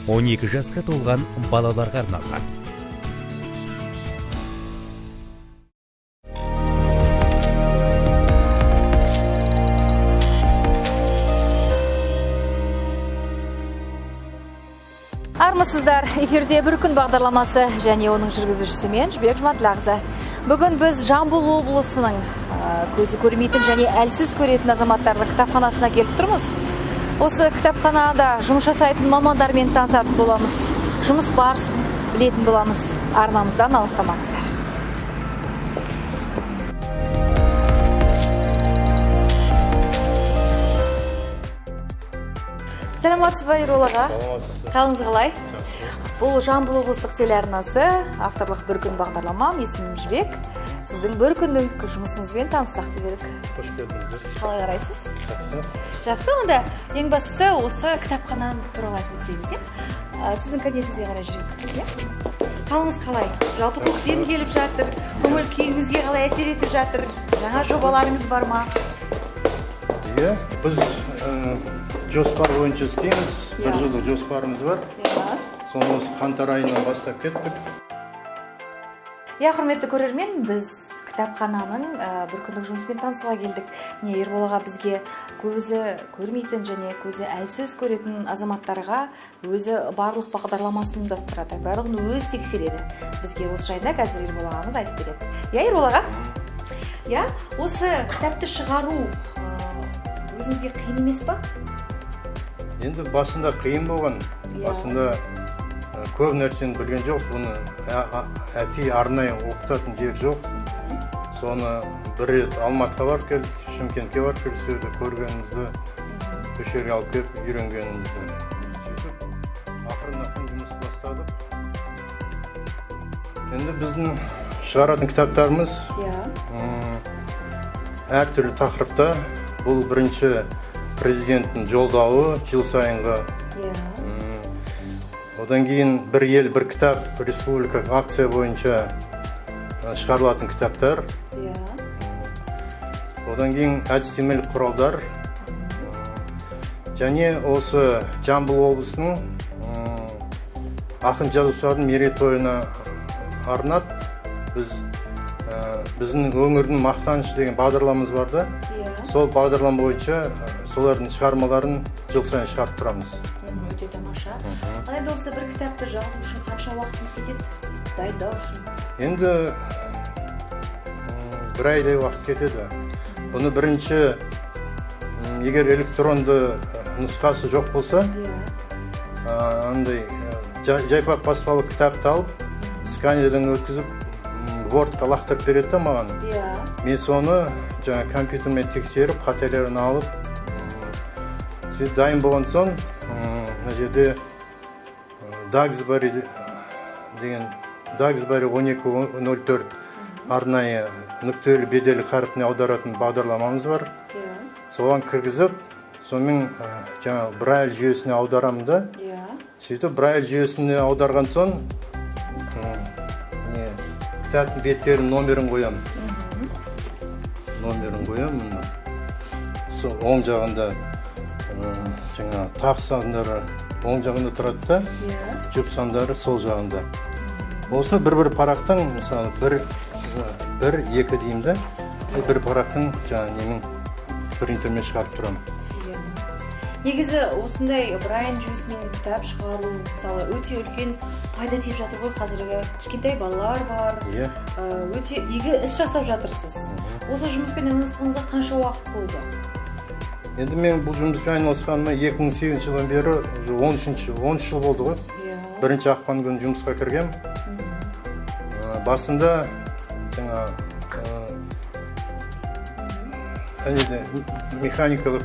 12 жасқа толған балаларға арналған. Армысыздар, эфирде бір күн бағдарламасы және оның жүргізушісі мен Жібек Жұматілағызы. Бүгін біз Жамбыл облысының көзі көрмейтін және әлсіз көретін азаматтардың кітапханасына келіп тұрмыз. Осы кітапханада жұмыс жасайтын мамандармен танысатын боламыз. Жұмыс барысын білетін боламыз. Арнамыздан алыстамаңыздар. Сәлеметсіз бе, Ербол аға? Қалыңыз қалай? Бұл Жамбыл облыстық телеарнасы, авторлық бір күн бағдарламам, есімім Жібек. Сіздің бір күндік жұмысыңызбен таныстық деп едік. Қош келдіңіздер. Қалай қарайсыз? Жақсы. Жақсы, онда ең бастысы осы кітапхананы туралы айтып өтсеңіз, сіздің кабинетіңізге қарай жүрейік. Қалыңыз қалай? Жалпы көктем келіп жатыр, көңіл күйіңізге қалай әсер етіп жатыр? Жаңа жобаларыңыз бар ма? Иә, біз жоспар бойынша істейміз. Бір жылдық жоспарымыз бар. Соны осы қаңтар айынан бастап кеттік. Құрметті көрермен, біз кітапхананың бір күндік жұмыспен танысуға келдік. Міне Ербол аға бізге көзі көрмейтін және көзі әлсіз көретін азаматтарға өзі барлық бағдарламасын ұйымдастырады. Барлығын өзі тексереді. Бізге осы жайында қазір Ербол ағамыз айтып береді. Ербол аға? Осы кітапты шығару өзіңізге қиын емес па? Енді басында қиын болған. Басында көп нәрсені білген жоқ. Бұны әти арнайы оқытатын жер жоқ. Соны бір рет Алматыға барып келіп, Шымкентке барып келіп, сөйді көргенімізді, көшерге алып келіп, үйренгенімізді. Сөйтіп, ақырын жұмыс бастадық. Енді біздің шығаратын кітаптарымыз әртүрлі тақырыпта. Бұл бірінші президенттің жолдауы жыл сайынғы. Одан кейін бір ел, бір кітап республикалық акция бойынша шығарылатын кітаптар. Одан кейін әдістемелік құралдар. Және осы Жамбыл облысының ақын жазушылардың мерейтойына арнап біздің өңірдің мақтанышы деген бағдарламамыз барды. Сол бағдарлама бойынша солардың шығармаларын жыл сайын шығарып тұрамыз. Өте тамаша. Алайда осы бір кітапты жазу үшін қанша уақытыңыз кетеді? Дайындау үшін? Енді бір айдай уақыт кетеді. Бұны бірінші, егер электронды нұсқасы жоқ болса, жайпақ баспалы кітапты алып, сканерден өткізіп, Wordқа лақтырып береді маған. Мен соны компьютермен тексеріп, қателерін алып, дайын болған соң, мына жерде Dagsbury 1204 арнайы нүктелі беделі қарпіне аударатын бағдарламамыз бар. Соған кіргізіп, сонымен Braille жүйесіне аударамын да. Сөйтіп Braille жүйесіне аударған соң, кітаптың беттерінің номерін қоямын. Сол оң жағында тақ сандары оң жағында тұрады да, жүп сандары сол жағында. Осыны бір парақтың, мысалы, бір, екі деймді, бір парақтың принтермен шығарып тұрам. Негізі осындай Braille жүйесімен кітап шығару, мысалы, өте үлкен пайда тиіп жатыр ғой, қазіргі кішкентай балалар бар, өте игі іс жасап жатырсыз. Осы жұмыспен айналысқаныңызға қанша уақыт болды? Енді мен бұл жұмыспен айналысқаныма 2008 жылдан бері 13 жыл болды ғой. Бірінші ақпан күні жұмысқа кіргем. Басында механикалық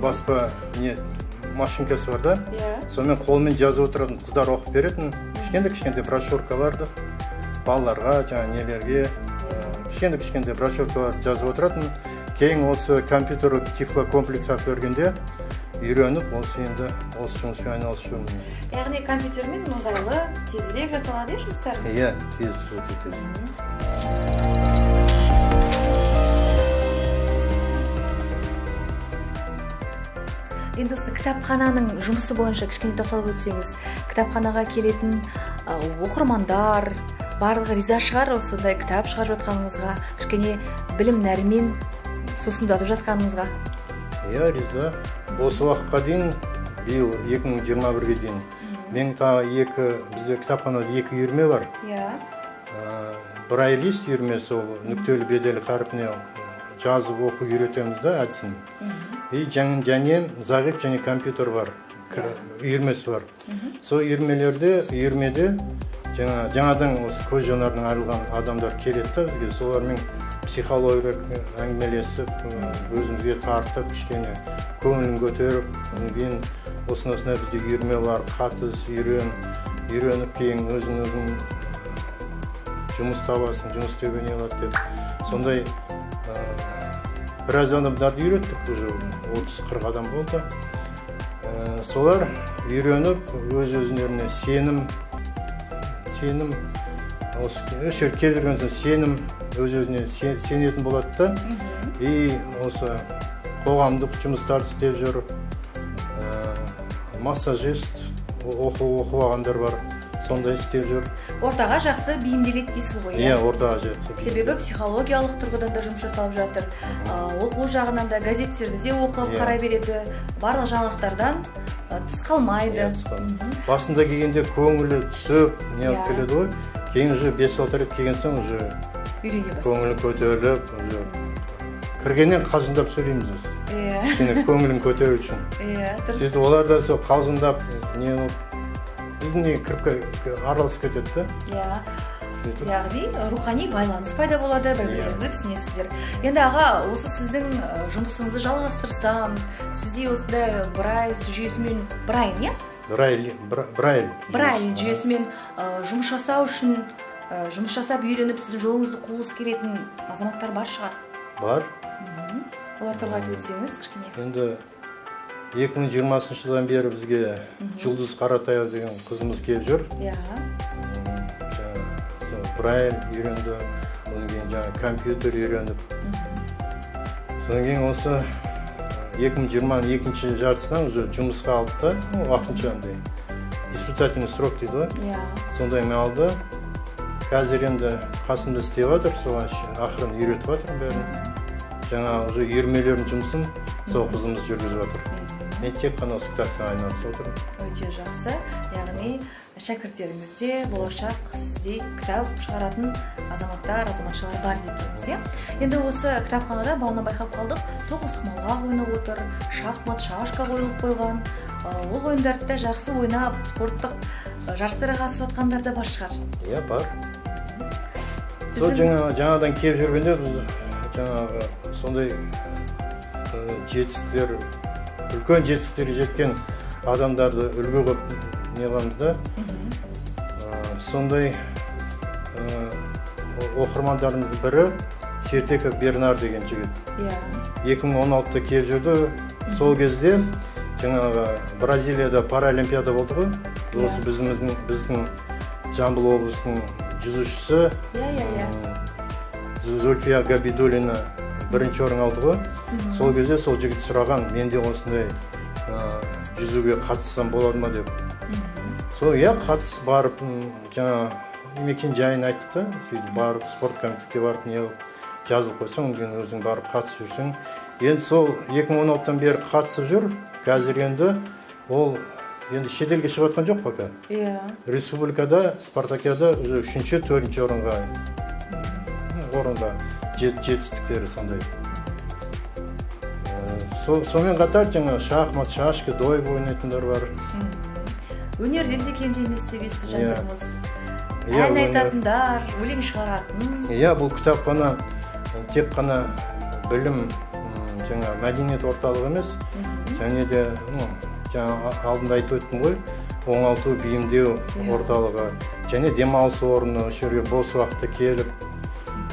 баспа машинкасы бар да. Сонымен қолмен жазып отыратын қыздар оқып беретін. Кішкентай брошюркаларды балаларға, нелерге кішкентай брошюркаларды жазып отыратын. Кейін осы компьютерлік тифлокомплекс арқылы өргенде үйреніп, осы жұмыспен айналысып жүрмін. Яғни компьютермен ыңғайлы, тезірек жасалады жұмыстарыңыз? Иә, тез, өте тез. Енді осы кітапхананың жұмысы бойынша кішкене тоқталып өтсеңіз, кітапханаға келетін оқырмандар барлығы риза шығар осындай кітап шығарып жатқаныңызға, кішкене білім нәрімен сусындатып жатқаныңызға. Иә, риза. Осы уақытқа дейін, биыл 2021-ге дейін, мен бізде кітапханада 2 үйірме бар. Иә. Брайлист үйірмесі, ол нүктелі беделі қарпіне жазып оқу үйретеміз да әдісін. И және зағип және компьютер бар, үйірмесі бар. Сол үйірмеде жаңадан осы көз жанарынан айырылған адамдар келеді да бізге, солармен психологиялық әңгімелесіп, өзімізге тартып, кішкене көңілін көтеріп, кейін осындай бізде үйірме бар, қатыс, үйреніп кейін өзің жұмыс табасың, жұмыс істеуге не алады деп. Сондай біраз адамдарды үйреттік, уже 30-40 адам болды. Солар үйреніп, өз-өзіне сенім, осы келдірген соң сенім, өз-өзіне сенетін болады да. И осы қоғамдық жұмыстарды істеп жүр, массажист оқығандар бар, сондай істеп жүр. Ортаға жақсы бейімделеді дейсіз ғой? Иә, ортаға жақсы. Себебі психологиялық тұрғыдан да жұмыс жасалып жатыр. Оқу жағынан да газеттерді де оқып қарай береді. Барлық жаңалықтардан тыс қалмайды. Басында келгенде көңілі түсіп, не алып келеді ғой. Кейін уже 5-6 рет келген соң уже көңілі көтеріліп, кіргеннен қалжыңдап сөйлейміз біз. Кішкене көңілін көтеру үшін. Сөйтіп олар да сол қалжыңдап, біздің кіріп араласып кетеді да. Яғни рухани байланыс пайда болады, бір-біріңізді түсінесіздер. Енді аға, осы сіздің жұмысыңызды жалғастырсам, сізде осындай Брайль жүйесімен, Брайль жүйесімен жұмыс жасау үшін, жұмыс жасап үйреніп, сіздің жолыңызды қуғысы келетін азаматтар бар шығар? Бар. Олар туралы айтып өтсеңіз, кішкене. Енді 2020 жылдан бері бізге Жұлдыз Қаратаева деген қызымыз келіп жүр. Брайль үйренді, одан кейін компьютер үйреніп. Содан кейін осы 2022 жартысынан уже жұмысқа алды да, уақытша андай испытательный срок дейді ғой. Сондай мен алды. Қазір енді қасымда істеп жатыр, соған ақырын үйретіп жатыр бәрін. Жаңа уже үйірмелердің жұмысын сол қызымыз жүргізіп жатыр. Мен тек қана осы кітаппен айналысып отырмын. Өте жақсы. Яғни шәкірттеріңізде болашақ сізде кітап шығаратын азаматшалар бар дейміз, иә? Енді осы кітапханада бағана байқап қалдық, тоғызқұмалақ ойнап отыр, шахмат, шашка қойылып қойған. Ол ойындарды да жақсы ойнап, спорттық жарыстарға қатысып жатқандар да бар шығар. Иә, бар. Сол жаңадан келіп жүргенде біз жаңағы сондай үлкен жетістіктерге жеткен адамдарды үлгі қылып не қыламыз да. Сондай оқырмандарымыздың бірі Сертеков Бернар деген жігіт. 2016-та келіп жүрді. Сол кезде жаңағы Бразилияда паралимпиада болды ғой. Осы біздің Жамбыл облысының жүзушісі Зульфия Габидуллина бірінші орын алды ғой. Сол кезде сол жігіт сұраған, менде осындай жүзуге қатыссам болады ма деп. Сол қатыс барып, жаңа мекен жайын айттық та, сөйтіп барып спорт комитетке барып не жазып қойсаң, өзің барып қатысып жүрсең. Енді сол 2016-тан бері қатысып жүр. Қазір енді ол шетелге шығып жатқан жоқ пока. Республикада, Спартакиада 3-4 орынға жетістіктері сондай. Сонымен қатар жаңа шахмат, шашка, дойбы ойнайтындар бар. Өнерден де кенде емес деп естіп жатырмыз. Ән айтатындар, өлең шығаратын. Иә, бұл кітапхана тек қана білім, жаңа мәдениет орталығы емес, және де жаңа алдында айтып өттім ғой, оңалту, бейімдеу орталығы, және демалыс орны, осы жерге бос уақытта келіп,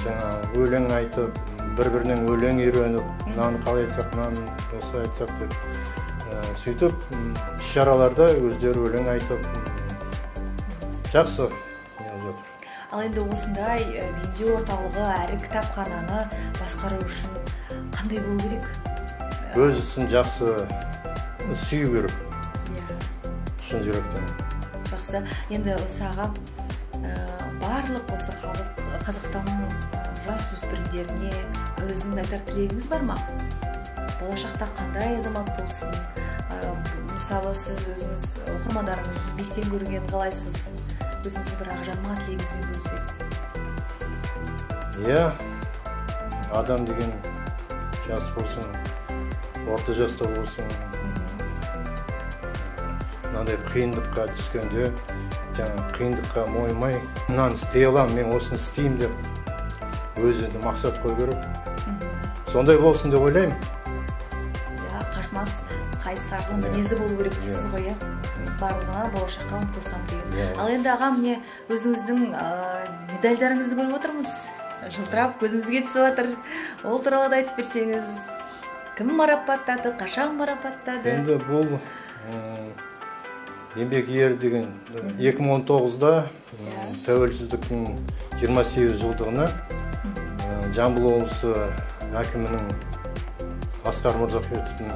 жаңа өлең айтып, бір-бірінен өлең үйреніп, мынаны қалай айтсақ, мынаны осы айтсақ деп сөйтіп іс-шараларда өздері өлең айтып жақсы неғып жатыр. Ал енді осындай бейімдеу орталығы әрі кітапхананы басқару үшін қандай болу керек? Өз ісін жақсы сүю керек иә. шын жүректен. Жақсы. Енді осы аға барлық осы халық Қазақстанның жас өспірімдеріне өзінің айтар тілегіңіз бар ма? Болашақта қандай азамат болсын? Мысалы, сіз өзіңіз оқырмандарыңыз биіктен көрген қалайсыз? Өзіңіздің бір ақжарма тілегіңізбен бөлісесіз. Иә, адам деген жас болсын, орта жаста болсын, мынандай қиындыққа түскенде, жаңа қиындыққа мойымай, мынаны істей аламын, мен осыны істеймін деп өзіне мақсат қою керек. Сондай болсын деп ойлаймын. Иә, қашмас, қайсарлы мінезі болу керек дейсіз ғой, иә. Барлығына болашаққа ұмтылсам деген. Ал енді аға, міне өзіңіздің медальдарыңызды көріп отырмыз. Жылтырап көзімізге түсіп жатыр. Ол туралы да айтып берсеңіз, кім марапаттады, қашан марапаттады? Енді бұл еңбек ері деген 2019-да тәуелсіздіктің 28 жылдығына Жамбыл облысы әкімінің Асқар Мырзахметовтің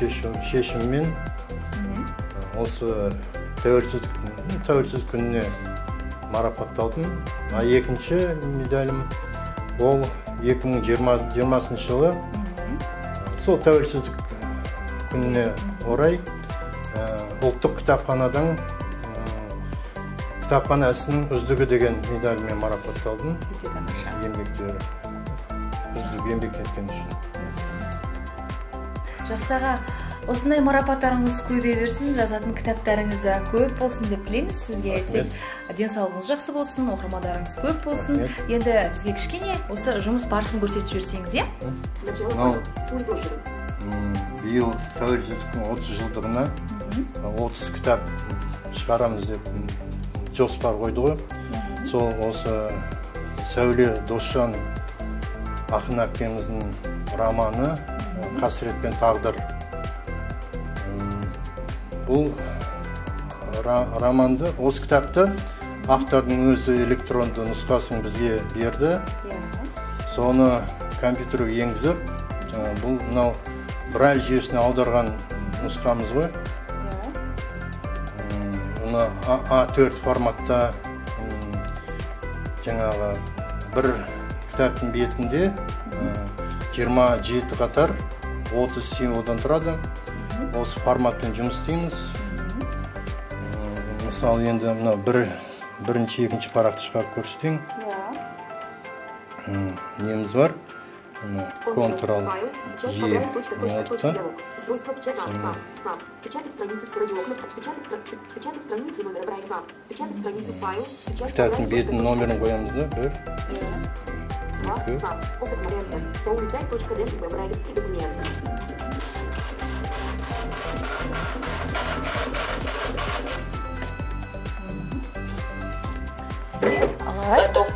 шешімімен осы тәуелсіздік күніне марапатталдым. Екінші медалім ол 2020 жылы сол тәуелсіздік күніне орай ұлттық кітапханадан кітапхана ісінің үздігі деген медальмен марапатталдым. Еңбектері үздік еңбек еткен үшін. Жақсы аға, осындай марапаттарыңыз көбейе берсін, жазатын кітаптарыңыз да көп болсын деп тілейміз сізге. Денсаулығыңыз жақсы болсын, оқырмандарыңыз көп болсын. Енді бізге кішкене осы жұмыс барысын көрсетіп жіберсеңіз, иә? Биыл тәуелсіздіктің 30 жылдығына 30 кітап шығарамыз деп жоспар қойды ғой. Сол осы Сәуле Досжан ақын әпкеміздің романы «Қасірет пен тағдыр». Бұл романды, осы кітапты автордың өзі электронды нұсқасын бізге берді. Соны компьютерге енгізіп, бұл мынау брайль жүйесіне аударған нұсқамыз ғой. Оны А4 форматта жаңағы бір кітаптың бетінде 27 қатар 30 символдан тұрады. Осы форматпен жұмыс істейміз. Мысалы, енді мына бірінші, екінші парақты шығарып көрсетейін. Неміз бар. Ctrl Е устройство печатать печатать страницы в радиоокна, печатать страницы номер брайка, печатать страницу файл, кітаптың бетінің номерін қоямыз да, бір. Опыт момента. Соули 5.dms брайлевский документ.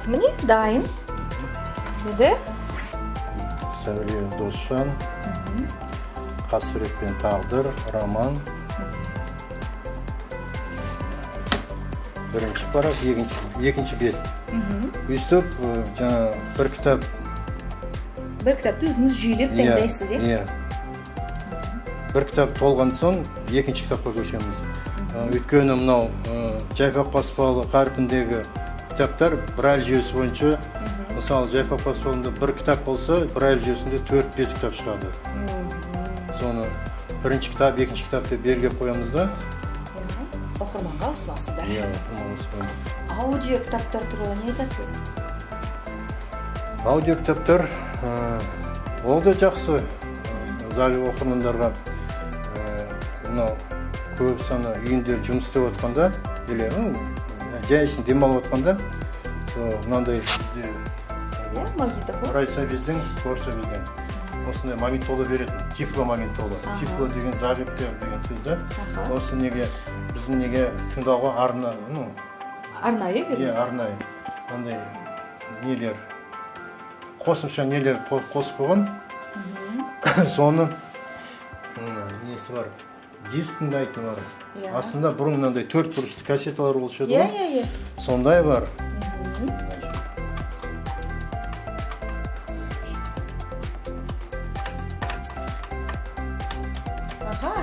Міне дайын. Деді? Сәуле Досжан, «Қасірет пен тағдыр» роман. Бірінші парақ, екінші бет. Өйстіп, жаңа бір кітапты өзіңіз жүйелеп дайындайсыз, иә? Бір кітап толған соң, екінші кітапқа көшеміз. Өйткені мынау Жайпақ баспалы қарпіндегі кітаптар брайль жүйесі бойынша, мысалы, Жайпақ баспалында бір кітап болса, брайль жүйесінде 4-5 кітап шығады. Соны бірінші кітап, екінші кітапты белгілеп қоямыз да. Оқырманға ұсынасыздар. Иә, оқырманға ұсынамыз. Аудио кітаптар туралы не айтасыз? Аудио кітаптар ол да жақсы. Зағип оқырмандарға көп саны үйінде жұмыс істеп отқанда, жайсын демалып отқанда, мынандай райсабездің, көрсабездің осындай магнитола беретін, тифло магнитола. Тифло деген зағиптер деген сөзді. Осы неге, біздің неге тыңдауға арнайы береді? Иә, арнайы. Ондай нелер, қосымша нелер қосып қойған. Соны несі бар, диск тыңдайтын бар. Астында бұрын мынандай 4 бұрышты кассеталар болушы еді ғой. Сондай бар.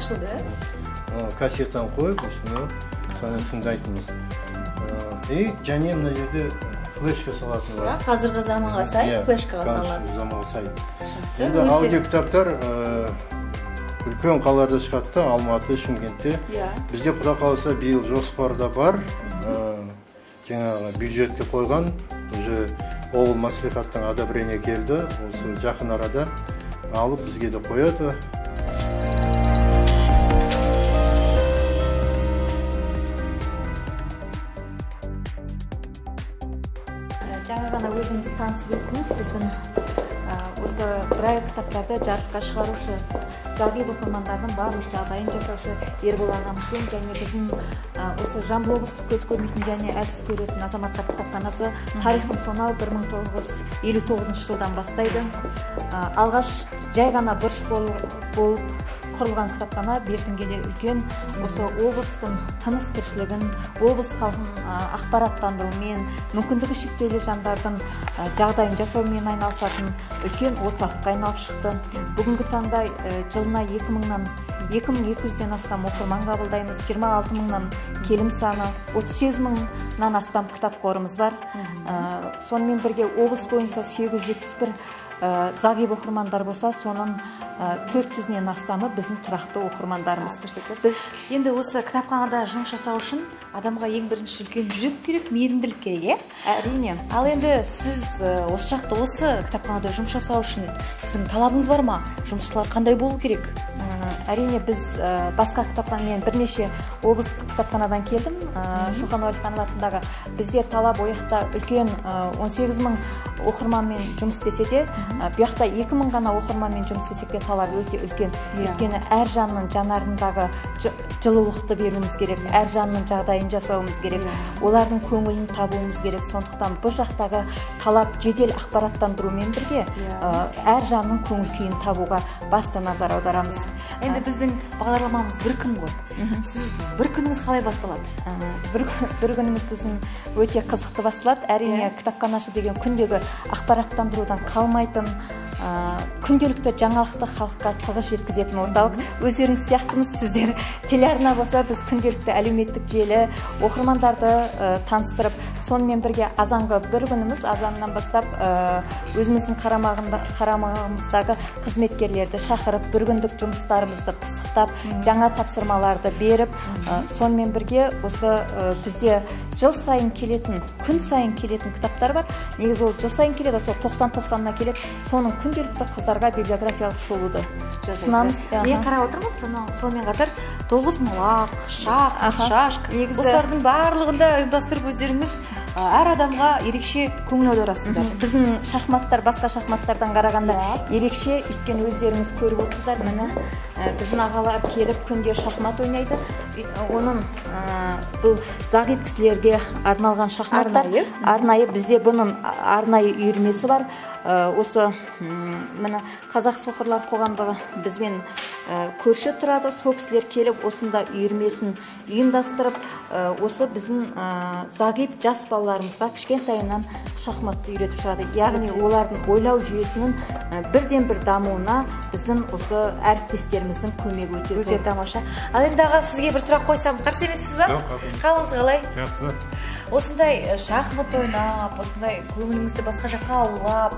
ашылды. Кассетаны қойып, осыны соны тыңдайтынбыз. И және мына жерде флешка салатын бар. Қазіргі заманға сай флешкаға салынады. Заманға сай. Жақсы. Енді аудио кітаптар үлкен қалаларда шығады да, Алматы, Шымкентте. Бізде құда қаласа биыл жоспарда бар. Жаңағы бюджетке қойған, уже облыс мәслихаттың одобрение келді. Осы жақын арада алып бізге де қояды. Жаңа ғана өзіңіз танысып өттіңіз, біздің осы бір кітаптарды жарыққа шығарушы Зағип оқырмандардың барлық жағдайын жасаушы Ербол ағамызбен және біздің осы Жамбыл облыстық көз көрмейтін және әлсіз көретін азаматтар кітапханасы тарихын сонау 1959 жылдан бастайды. Алғаш жай ғана бұрыш болып құрылған кітапхана бертін келе үлкен осы облыстың тыныс тіршілігін, облыс халқын ақпараттандырумен, мүмкіндігі шектеулі жандардың жағдайын жасаумен айналысатын үлкен орталыққа айналып шықты. Бүгінгі таңда жылына 2200-ден астам оқырман қабылдаймыз, 26 мыңнан келім саны, 38 мыңнан астам кітап қорымыз бар. Сонымен бірге облыс бойынша 871 Зағип оқырмандар болса, соның 400-нен астамы біздің тұрақты оқырмандарымыз. Біз енді осы кітапханада жұмыс жасау үшін адамға ең бірінші үлкен жүрек керек, мейірімділік керек, Әрине. Ал енді сіз осы жақта осы кітапханада жұмыс жасау үшін сіздің талабыңыз бар ма? Жұмысшылар қандай болу керек? Әрине біз басқа кітапханамен бірнеше облыстық кітапханадан келдім. Шоқан Уәлиханов атындағы бізде талап ояқта үлкен 18 мың оқырманмен жұмыс істесе де, бұяқта 2 мың ғана оқырманмен жұмыс істесек те талап өте үлкен. Өйткені әр жанның жанарындағы жылулықты беруіміз керек, әр жанның жағдайын жасауымыз керек, олардың көңілін табуымыз керек. Сондықтан бұл жақтағы талап жедел ақпараттандырумен бірге әр жанның көңіл күйін табуға басты назар аударамыз. Енді біздің бағдарламамыз бір күн ғой. Сіз бір күніңіз қалай басталады? Бір күніміз біздің өте қызықты басталады. Әрине кітапханашы деген күндегі ақпараттандырудан қалмайтын, күнделікті жаңалықты халыққа тығыз жеткізетін орталық. Өздеріңіз сияқтымыз, сіздер телеарна болса, біз күнделікті әлеуметтік желі оқырмандарды таныстырып, сонымен бірге азанғы бір күніміз, азаннан бастап өзіміздің қарамағымыздағы қызметкерлерді шақырып, бір күндік жұмыстарымызды пысықтап, жаңа тапсырмаларды беріп, сонымен бірге осы бізде жыл сайын келетін, күн сайын келетін кітаптар бар. Негізі ол жыл сайын келеді, сол 90-90-на келеді. Соның күнделікті қыздарға библиографиялық шолуды ұсынамыз. Мен қарап отырмыз, сонымен қатар 9 молақ, шашк, осылардың барлығында ұйымдастырып өздеріңіз әр адамға ерекше көңіл аударасыздар. Біздің шахматтар басқа шахматтардан қарағанда ерекше, өйткені өздеріңіз көріп отырсыздар. Міне біздің ағалар келіп күнде шахмат ойнайды. Оның бұл зағип кісілерге арналған шахматтар. Арнайы бізде бұның арнайы үйірмесі бар. Осы міне Қазақ соқырлар қоғамдығы бізбен көрші тұрады. Сол кісілер келіп осында үйірмесін ұйымдастырып, осы біздің зағип жас балаларымызға кішкентайынан шахматты үйретіп шығады. Яғни олардың ойлау жүйесінің бірден бір дамуына біздің осы әріптестеріміздің көмегі өте тамаша. Ал енді аға, сізге бір сұрақ қойсам, қарсы емессіз ба? Қалыңыз қалай? Жақсы. Осындай шахмат ойнап, осындай көңіліңізді басқа жаққа аулап,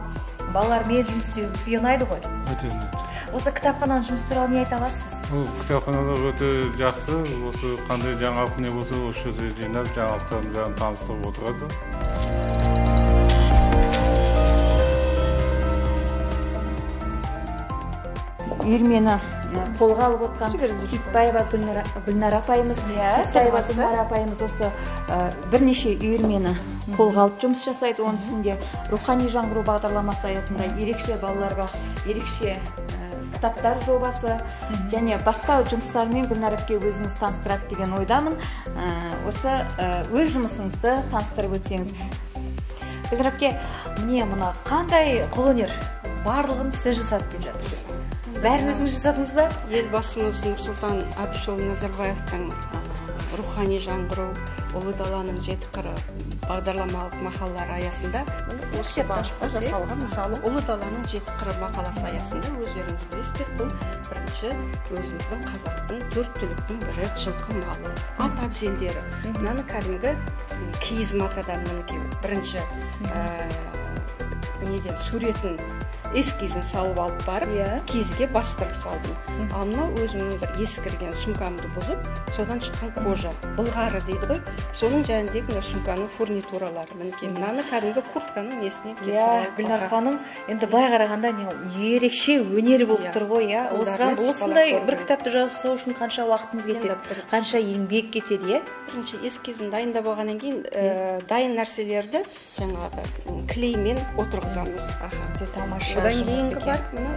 балалармен жұмыс істеу сізге ұнайды ғой? Өте ұнайды. Осы кітапхананың жұмысы туралы не айта аласыз? Ол кітапханалар өте жақсы. Осы қандай жаңалық не болса, осы жерде жинап, жаңалықтарын бәрін таныстырып отырады. Үйірмені қолға алып отқан Сейітбаева Гүлнар апайымыз, Сейітбаева Гүлнар апайымыз осы бірнеше үйірмені қолға алып жұмыс жасайды. Оның үстінде рухани жаңғыру бағдарламасы аясында ерекше балаларға ерекше кітаптар жобасы және басқа жұмыстармен Гүлнар әпке өзіңіз таныстырады деген ойдамын. Осы өз жұмысыңызды таныстырып өтсеңіз. Гүлнар әпке, міне мұна қандай қолөнер барлығын сіз жасады деп жатыр. бәрін өзіңіз жасадыңыз ба? Елбасымыз Нұрсұлтан Әбішұлы Назарбаевтың рухани жаңғыру, ұлы даланың 7 қыры бағдарламалық мақалалары аясында осы бағытта жасалған. Мысалы, ұлы даланың 7 қыры мақаласы аясында өздеріңіз білесіздер, бұл бірінші өзіміздің қазақтың 4 түліктің бірі жылқы малы, ат абзелдері. Мынаны кәдімгі киіз матадан мінекей бірінші неден суретін эскизін салып алып барып, киізге бастырып салдым. Ал мынау өзімнің бір ескірген сумкамды бұзып, содан шыққан кожа, былғары дейді ғой, соның жәніндегі сумканың фурнитуралары. Мінекей мынаны кәдімгі куртканың несінен кесіп алып. Гүлнар ханым, енді былай қарағанда ерекше өнер болып тұр ғой, осындай бір кітапты жасау үшін қанша уақытыңыз кетеді, қанша еңбек кетеді, Бірінші эскизін дайындап алғаннан кейін дайын нәрселерді жаңағы клеймен отырғызамыз. Одан кейінгі бар, мына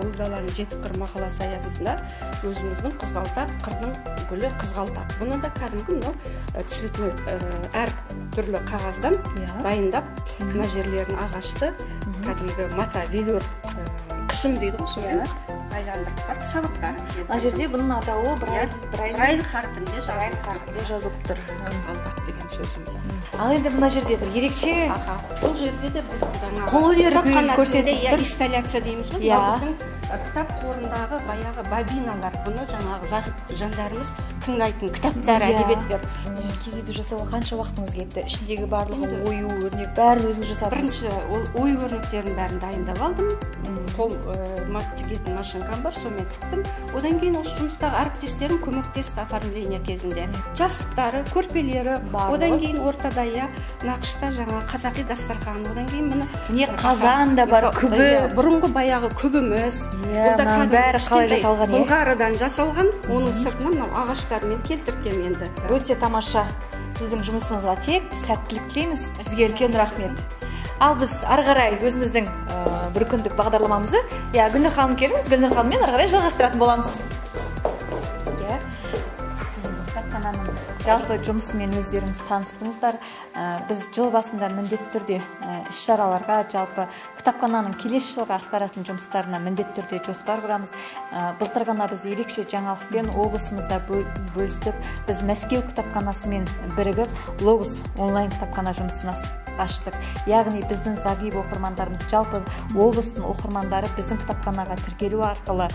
ұлы даланың 7 қыр мақаласы аясында өзіміздің қызғалдақ, қырдың гүлі қызғалдақ. Бұны да кәдімгі мынау цветной әр түрлі қағаздан дайындап, мына жерлерін ағашты кәдімгі мата велюр қышым дейді ғой, соны айландырып барып сабақтар. Мына жерде бұның атауы Брайль харпінде жазылып тұр. Қызғалдақ деген сөзіміз. Ал енді мына жерде бір ерекше бұл жерде де біз жаңағы қолөнер көрсетіп тұр. Инсталляция дейміз ғой. Біздің кітап қорындағы баяғы бобиналар, бұны жаңағы зағип жандарымыз тыңдайтын кітаптар, әдебиеттер. Киіз үйді жасауға қанша уақытыңыз кетті? Ішіндегі барлығы ою, өрнек, бәрін өзіңіз жасадыңыз. Бірінші ол ою өрнектерін бәрін дайындап алдым. Қол тігетін машинкам бар, сонымен тіктім. Одан кейін осы жұмыстағы әріптестерім көмектесті оформление кезінде. Жастықтары, көрпелері, одан кейін ортада нақышта жаңағы қазақи дастархан, одан кейін міне қазан да бар, күбі. Бұрынғы баяғы күбіміз. Мынаның бәрі қалай жасалған? Былғарыдан жасалған, оның сыртынан мынау ағаштармен келтірткен енді. Өте тамаша. Сіздің жұмысыңызға тек сәттілік тілейміз. Сізге үлкен рахмет. Ал біз ары қарай өзіміздің бір күндік бағдарламамызды, Гүлнар ханым келіңіз, Гүлнар ханыммен ары қарай жалғастыратын боламыз. Кітапхананың жалпы жұмысымен өздеріңіз таныстыңыздар. Біз жыл басында міндетті түрде іс-шараларға, жалпы кітапхананың келесі жылға атқаратын жұмыстарына міндетті түрде жоспар құрамыз. Былтыр ғана біз ерекше жаңалықпен облысымызда бөлістік. Біз Мәскеу кітапханасымен бірігіп Логос онлайн кітапхана жұмысына аштық. Яғни біздің зағип оқырмандарымыз, жалпы облыстың оқырмандары біздің кітапханаға тіркелу арқылы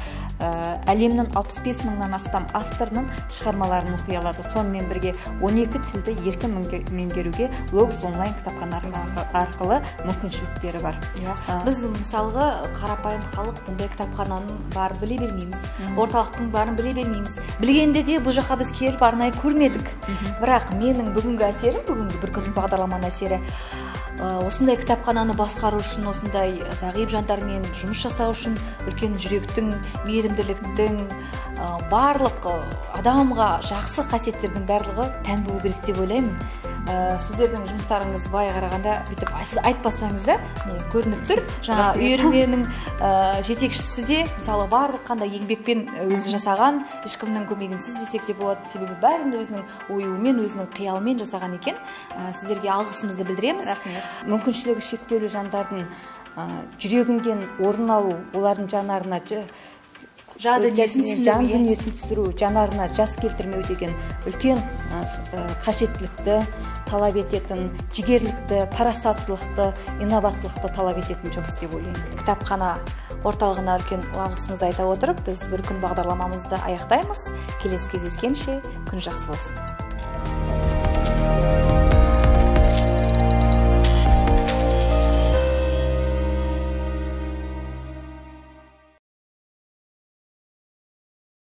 әлемнің 65 мыңнан астам авторының шығармаларын оқи алады. Сонымен бірге 12 тілді еркін меңгеруге Логос онлайн кітапхана арқылы мүмкіншіліктері бар. Біз мысалғы қарапайым халық бұндай кітапхананың барын біле бермейміз, орталықтың барын біле бермейміз. Білгенде де бұл жаққа біз келіп арнайы көрмедік. Бірақ менің бүгінгі әсерім, бүгінгі бір күндік бағдарламаның әсері, осындай кітапхананы басқару үшін, осындай зағип жандармен жұмыс жасау үшін үлкен жүректің, мейірімділіктің, барлық адамға жақсы қасиеттердің барлығы тән болу керек деп ойлаймын. Сіздердің жұмыстарыңыз былай қарағанда бүйтіп сіз айтпасаңыз да көрініп тұр. Жаңа үйірменің жетекшісі де мысалы барлық қандай еңбекпен өзі жасаған, ешкімнің көмегінсіз десек де болады. Себебі бәрін өзінің оюымен, өзінің қиялымен жасаған екен. Сіздерге алғысымызды білдіреміз. Мүмкіншілігі шектеулі жандардың жүрегінен орын алу, олардың жанарына жан дүниесін түсіру, жанарына жас келтірмеу деген үлкен қажеттілікті талап ететін, жігерлікті, парасаттылықты, инноваттылықты талап ететін жұмыс деп ойлаймын. Кітапхана орталығына үлкен алғысымызды айта отырып, біз бір күн бағдарламамызды аяқтаймыз. Келесі кездескенше күн жақсы болсын.